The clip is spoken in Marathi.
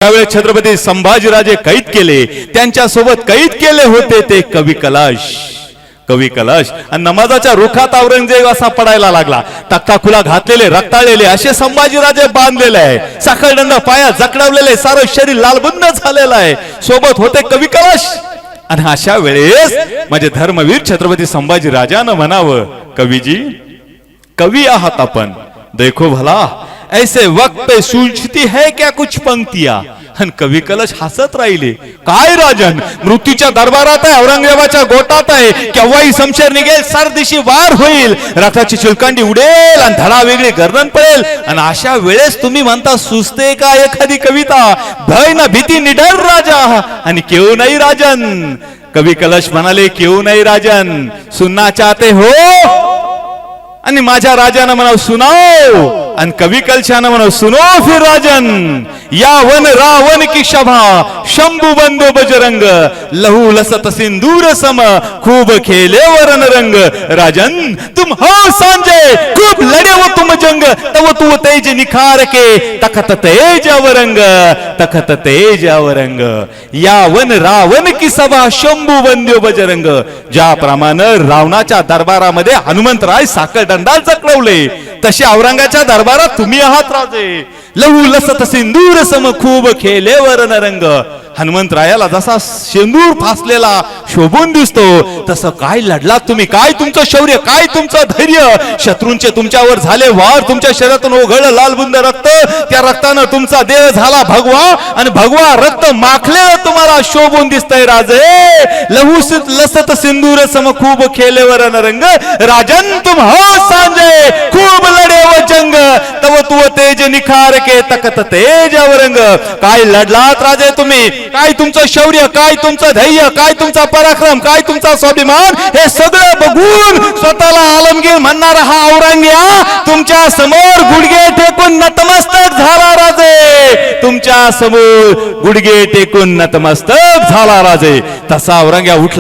ज्यावेळेस छत्रपती संभाजीराजे कैद केले, त्यांच्या सोबत कैद केले होते ते कवी कलश. कवी कलश आणि नमाजाच्या रुखात औरंगजेब असा पडायला लागला. तख्ता खुला घातलेले, रक्ताळलेले असे संभाजीराजे बांधलेले आहे. साखळदंड पाया जखडवलेले, सारं शरीर लालबुंद झालेलं आहे. सोबत होते कवी कलश. आणि अशा वेळेस म्हणजे धर्मवीर छत्रपती संभाजी राजानं म्हणावं, कवीजी कवी आहात आपण, देखो भला ऐसे वक्त पे सूझती है क्या कुछ पंक्तियां. आणि कवी कलश हसत राहिले. काय राजन, मृत्यूच्या दरबारात आहे, औरंगजेबाच्या गोटात आहे. केव्हाही शमशेर निघेल, सरदिशी वार होईल, रक्ताची चिलकांडी उडेल आणि धडा वेगळी गर्दन पडेल. आणि अशा वेळेस तुम्ही म्हणता सुचते का एखादी कविता, भय ना भीती निडर राजा. आणि केव नाही राजन. कवी कलश म्हणाले, केव नाही राजन, सुनना चाहते हो. आणि माझ्या राजानं म्हणाव सुनाओ. आणि कवी कलशानं म्हणाव सुनो फिर राजन. या वन रावण की शभा, शंभू बंदो बजरंग, लहू लसत सिंदूर सम, खूब खेले वरन रंग. राजन तुम हो सांजे, खूब लड़े वो तुम जंग, तव तू तेज निखार के, तखत तेज अवरंग, तखत तेज अवरंग. या वन रावण की सभा, शंभू बंदो बजरंग. ज्याप्रमाणे रावणाच्या दरबारामध्ये हनुमंतराय साखळदंडात जखडवले, तसे औरंगाच्या दरबारात तुम्ही आहात राजे. लहू लसत सिंदूर सम, खूब खेले वरन रंग. हनुमंतरायाला जसा शेंदूर फासलेला शोभून दिसतो, तसं काय लढलात तुम्ही, काय तुमचं शौर्य, काय तुमचं धैर्य. शत्रूंचे तुमच्यावर झाले वार, तुमच्या शरीरातून ओघळलं लालबुंद रक्त, त्या रक्तानं तुमचा देह झाला भगवा, आणि भगवा रक्त माखलेलं तुम्हाला शोभून दिसतंय राजे. लहू लसत सिंदूर सम, खूब खेले वरन रंग. राजन तुम हो सांजे, खूब लढे व जंग, तव तू तेज निखार के, तखत तेज अवरंग. काय लढलात राजे तुम्ही, काय तुमचं शौर्य, काय तुमचं धैर्य, काय तुमचा पराक्रम, काय तुमचा स्वाभिमान, हे सगळं बघून स्वतःला आलमगीर म्हणणारा हा औरंग्या तुमच्या समोर गुडघे टेकून नतमस्तक झाला राजे. तुमच्या समोर गुडघे टेकून नतमस्तक झाला राजे. तसा औरंग्या उठला.